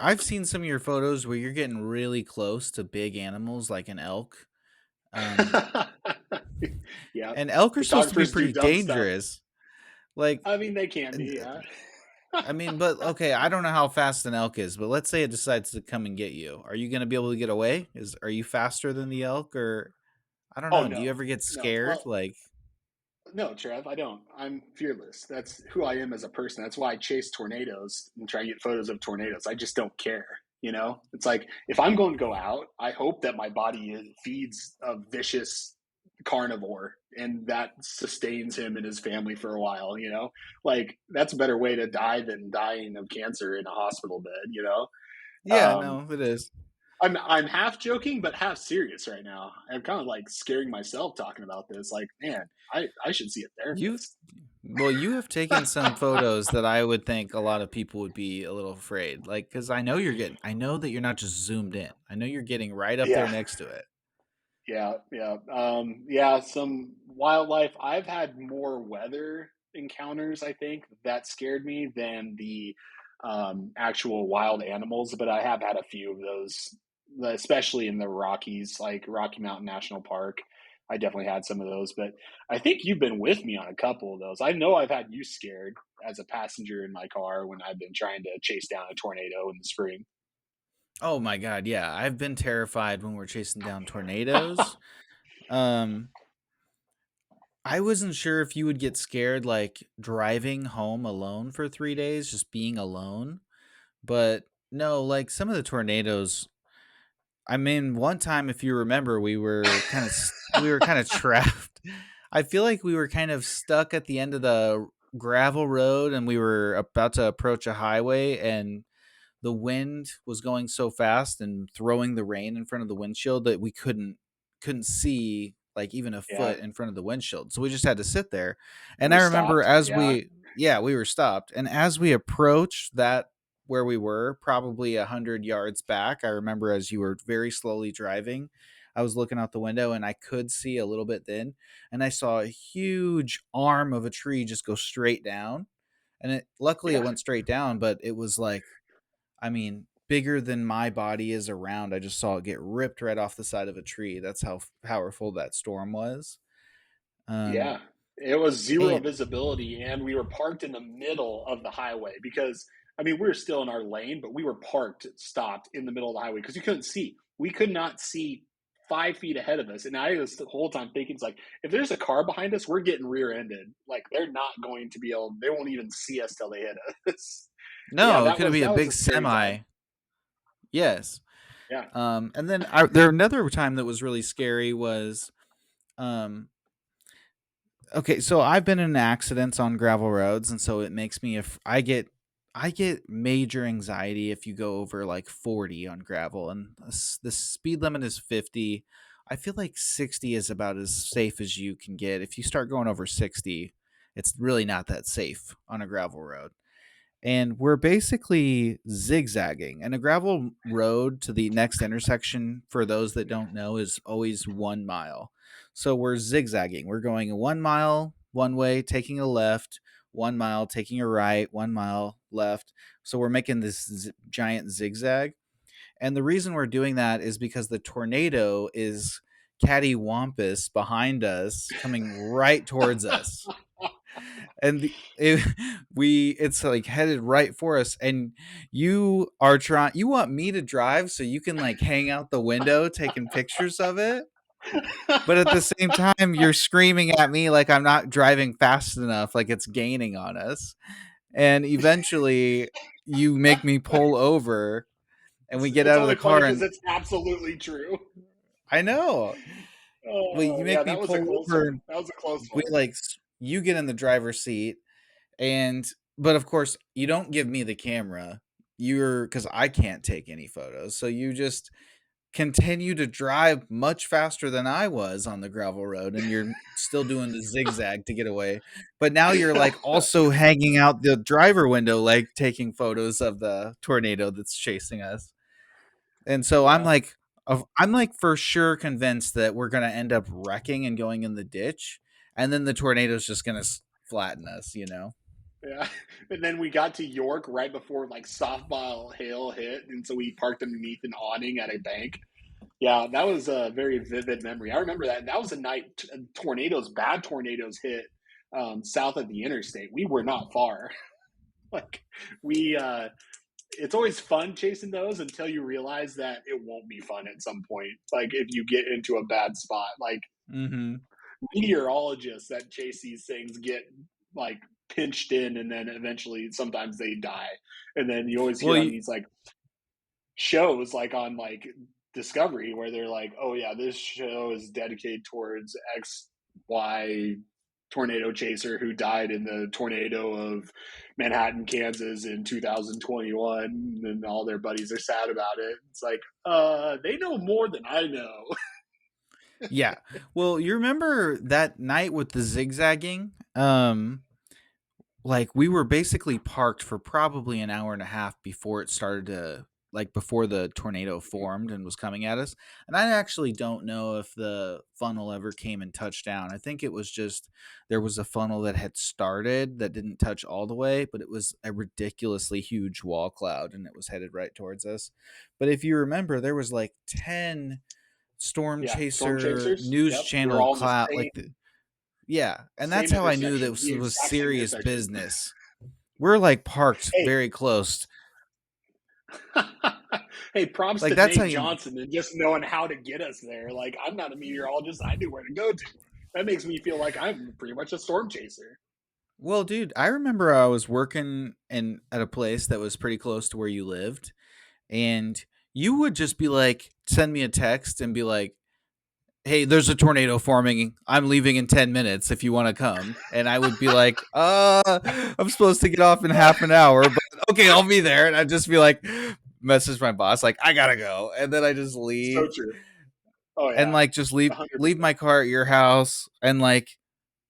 I've seen some of your photos where you're getting really close to big animals like an elk. Um, Yeah, and elk are supposed to be photographers do pretty dumb stuff. dangerous. Like, I mean, they can and, be, yeah. I mean, but okay, I don't know how fast an elk is, but let's say it decides to come and get you. Are you going to be able to get away? Are you faster than the elk, or I don't Oh, know? Do you no. ever get No. scared? Well, Like, no, Trev, I don't. I'm fearless. That's who I am as a person. That's why I chase tornadoes and try and get photos of tornadoes. I just don't care. It's like if I'm going to go out, I hope that my body feeds a vicious carnivore and that sustains him and his family for a while. Like that's a better way to die than dying of cancer in a hospital bed. yeah, Um, no, it is. I'm half joking, but half serious right now. I'm kind of like scaring myself talking about this. Like, man, I should see a You've therapist. Well, you have taken some photos that I would think a lot of people would be a little afraid. Like, because I know that you're not just zoomed in. I know you're getting right up there Yeah, next to it. yeah. Some wildlife. I've had more weather encounters. I think that scared me than the actual wild animals, but I have had a few of those, especially in the Rockies, like Rocky Mountain National Park. I definitely had some of those, but I think you've been with me on a couple of those. I know I've had you scared as a passenger in my car when I've been trying to chase down a tornado in the spring. Oh my god, yeah. I've been terrified when we're chasing down tornadoes. Um, I wasn't sure if you would get scared like driving home alone for 3 days, just being alone. But no, like some of the tornadoes. I mean, one time, if you remember, we were kind of trapped. I feel like we were kind of stuck at the end of the gravel road, and we were about to approach a highway, and the wind was going so fast and throwing the rain in front of the windshield that we couldn't see like even a Yeah, foot in front of the windshield. So we just had to sit there. you And were I remember stopped. as Yeah, we yeah, we were stopped. And as we approached that where we were, probably 100 yards back, I remember as you were very slowly driving, I was looking out the window and I could see a little bit then, and I saw a huge arm of a tree just go straight down. And luckily it yeah. went straight down, but it was like, I mean, bigger than my body is around. I just saw it get ripped right off the side of a tree. That's how powerful that storm was. Um, Yeah, it was zero and visibility, and we were parked in the middle of the highway because I mean we were still in our lane, but we were parked, stopped in the middle of the highway because you couldn't see. We could not see 5 feet ahead of us, and I was the whole time thinking, it's like if there's a car behind us, we're getting rear-ended. Like they're not going to be able. They won't even see us till they hit us. Yeah, no, it could be a that was big a scary semi. time. Yes. Yeah, And then there another time that was really scary was um okay, so I've been in accidents on gravel roads, and so it makes me if I get major anxiety if you go over like 40 on gravel, and the speed limit is 50. I feel like 60 is about as safe as you can get. If you start going over 60, it's really not that safe on a gravel road, and we're basically zigzagging. And a gravel road to the next intersection, for those that don't know, is always 1 mile. So we're zigzagging. We're going 1 mile one way, taking a left, 1 mile, taking a right, 1 mile left. So we're making this giant zigzag. And the reason we're doing that is because the tornado is cattywampus behind us, coming right towards us, and it's like headed right for us, and you want me to drive so you can like hang out the window taking pictures of it, but at the same time you're screaming at me like I'm not driving fast enough, like it's gaining on us, and eventually you make me pull over and we get it's out of the only funny car, because and it's absolutely true. I know, well, you Oh yeah, make me pull over and that was a close we one. like you get in the driver's seat. And but of course, you don't give me the camera. You're because I can't take any photos. So you just continue to drive much faster than I was on the gravel road, and you're still doing the zigzag to get away. But now you're like also hanging out the driver window, like taking photos of the tornado that's chasing us. And so Yeah. I'm like for sure convinced that we're gonna end up wrecking and going in the ditch, and then the tornado's just gonna flatten us. Yeah. And then we got to York right before like softball hail hit, and so we parked underneath an awning at a bank. Yeah, that was a very vivid memory. I remember that. That was a night tornadoes, bad tornadoes hit south of the interstate. We were not far. Like we, it's always fun chasing those until you realize that it won't be fun at some point. Like if you get into a bad spot, like Mhm. meteorologists that chase these things get like pinched in, and then eventually sometimes they die. And then you always Well, hear on you these like shows like on like Discovery where they're like, oh yeah, this show is dedicated towards XY tornado chaser who died in the tornado of Manhattan, Kansas in 2021, and all their buddies are sad about it. It's like, they know more than I know. yeah. Well, you remember that night with the zigzagging? Like, we were basically parked for probably an hour and a half before it started to like, before the tornado formed and was coming at us, and I actually don't know if the funnel ever came and touched down. I think it was just there was a funnel that had started that didn't touch all the way, but it was a ridiculously huge wall cloud, and it was headed right towards us. But if you remember, there was, like, 10 storm Yeah, storm chaser chasers. news Yep, we were channel all in the cloud like, yeah, and that's same how I knew that intersection, was the was exact same serious intersection. business. We're, like, parked Hey, very close. hey, props Like, to that's how Nate you Johnson and just knowing how to get us there. Like, I'm not a meteorologist. I knew where to go to. That makes me feel like I'm pretty much a storm chaser. well, dude, I remember I was working in at a place that was pretty close to where you lived, and you would just be like send me a text and be like, "Hey, there's a tornado forming. I'm leaving in 10 minutes if you wanna come." And I would be like, I'm supposed to get off in half an hour, but okay, I'll be there." And I'd just be like message my boss, like, "I gotta go." And then I just So leave true. Oh, and, yeah. like, just leave 100%. my car at your house, and, like,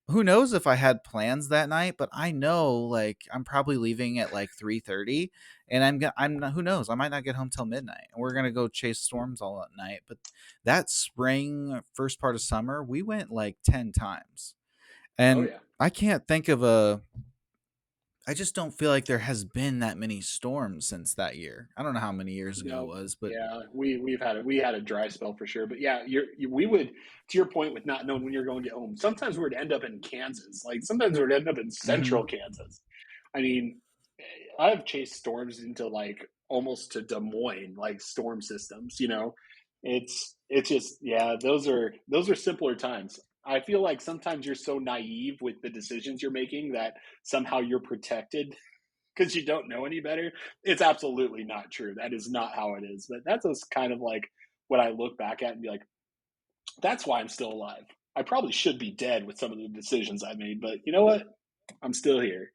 who knows if I had plans that night, but I know, like, I'm probably leaving at, like, 3:30, and I'm not, who knows, I might not get home till midnight, and we're gonna go chase storms all that night. But that spring, first part of summer, we went, like, 10 times, Oh, and yeah. I can't think of a I just don't feel like there has been that many storms since that year. I don't know how many years ago it No, was, but yeah, we had a dry spell for sure. But yeah, we would, to your point with not knowing when you're going to get home. Sometimes we'd end up in Kansas. Like sometimes we'd end up in central mhm. Kansas. I mean, I've chased storms into like almost to Des Moines, like storm systems. You know, it's just yeah, those are simpler times. I feel like sometimes you're so naive with the decisions you're making that somehow you're protected because you don't know any better. It's absolutely not true. That is not how it is. But that's just kind of like what I look back at and be like, that's why I'm still alive. I probably should be dead with some of the decisions I made, but you know what? I'm still here.